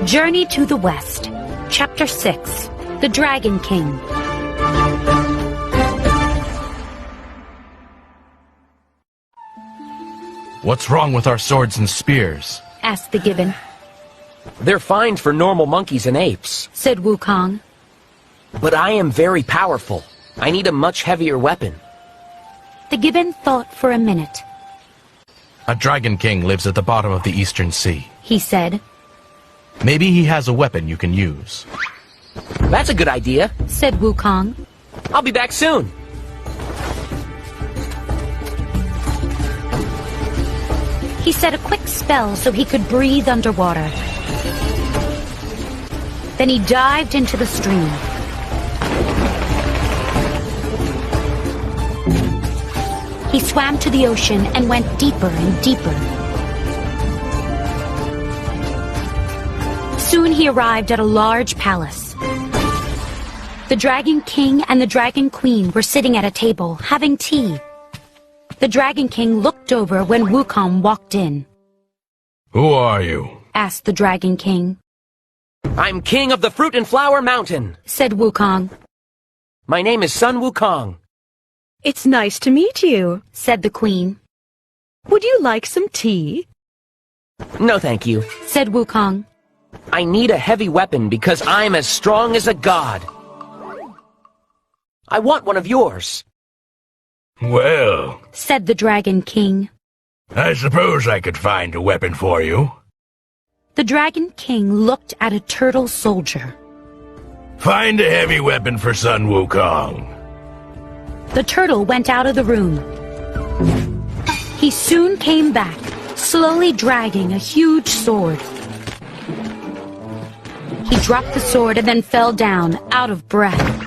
Journey to the West, Chapter 6, The Dragon King. What's wrong with our swords and spears? Asked the gibbon. They're fine for normal monkeys and apes, Said Wukong. but I am very powerful. I need a much heavier weapon. The gibbon thought for a minute. A Dragon King lives at the bottom of the Eastern Sea. He said. Maybe he has a weapon you can use. That's a good idea. Said Wukong. I'll be back soon. He said a quick spell so he could breathe underwater. Then he dived into the stream. He swam to the ocean and went deeper and deeper. Soon he arrived at a large palace. The Dragon King and the Dragon Queen were sitting at a table, having tea. The Dragon King looked over when Wukong walked in. Who are you? Asked the Dragon King. I'm king of the Fruit and Flower Mountain, Said Wukong. My name is Sun Wukong. It's nice to meet you, Said the Queen. Would you like some tea? No, thank you. Said Wukong. I need a heavy weapon because I'm as strong as a god. I want one of yours. Well, Said the Dragon King. I suppose I could find a weapon for you. The Dragon King looked at a turtle soldier. Find a heavy weapon for Sun Wukong. The turtle went out of the room. He soon came back, slowly dragging a huge sword. He dropped the sword and then fell down, out of breath.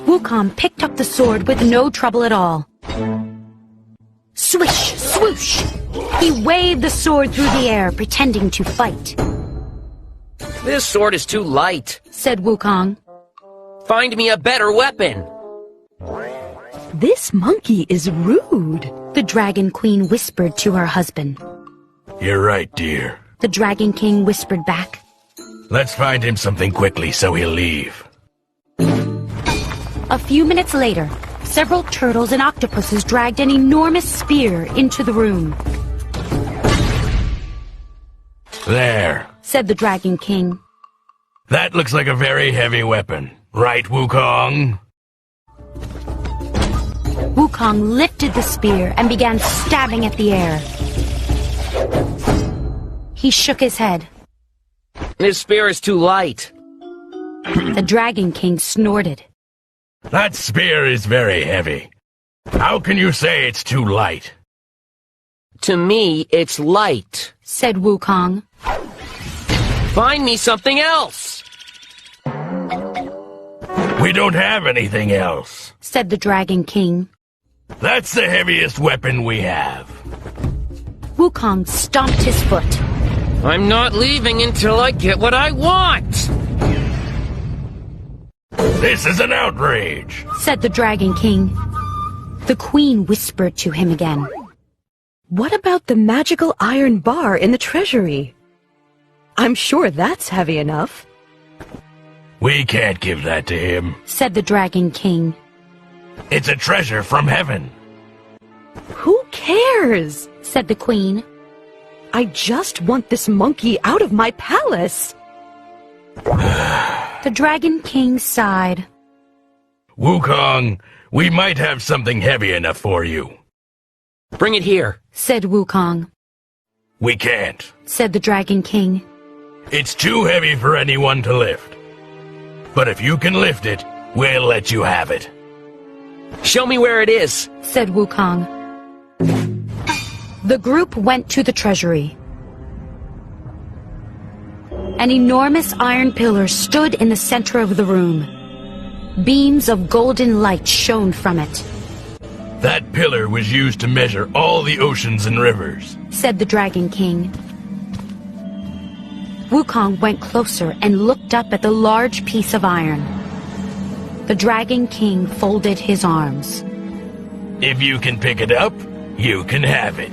Wukong picked up the sword with no trouble at all. Swish, swoosh! He waved the sword through the air, pretending to fight. This sword is too light. Said Wukong. Find me a better weapon. This monkey is rude, The Dragon Queen whispered to her husband. You're right, dear. The Dragon King whispered back. Let's find him something quickly so he'll leave. A few minutes later, several turtles and octopuses dragged an enormous spear into the room. There. Said the Dragon King. That looks like a very heavy weapon. Right, Wukong? Wukong lifted the spear and began stabbing at the air. He shook his head. This spear is too light. The Dragon King snorted. That spear is very heavy. How can you say it's too light? To me, it's light. Said Wukong. Find me something else. We don't have anything else. Said the Dragon King. That's the heaviest weapon we have. Wukong stomped his foot. I'm not leaving until I get what I want. This is an outrage. Said the Dragon King. The Queen whispered to him again. What about the magical iron bar in the treasury? I'm sure that's heavy enough. We can't give that to him. Said the Dragon King. It's a treasure from heaven. Who cares? Said the Queen. I just want this monkey out of my palace. The Dragon King sighed. Wukong, we might have something heavy enough for you. Bring it here. Said Wukong. We can't. Said the Dragon King. It's too heavy for anyone to lift. But if you can lift it, we'll let you have it. Show me where it is. Said Wukong. The group went to the treasury. An enormous iron pillar stood in the center of the room. Beams of golden light shone from it. That pillar was used to measure all the oceans and rivers. Said the Dragon King. Wukong went closer and looked up at the large piece of iron. The Dragon King folded his arms. If you can pick it up, you can have it.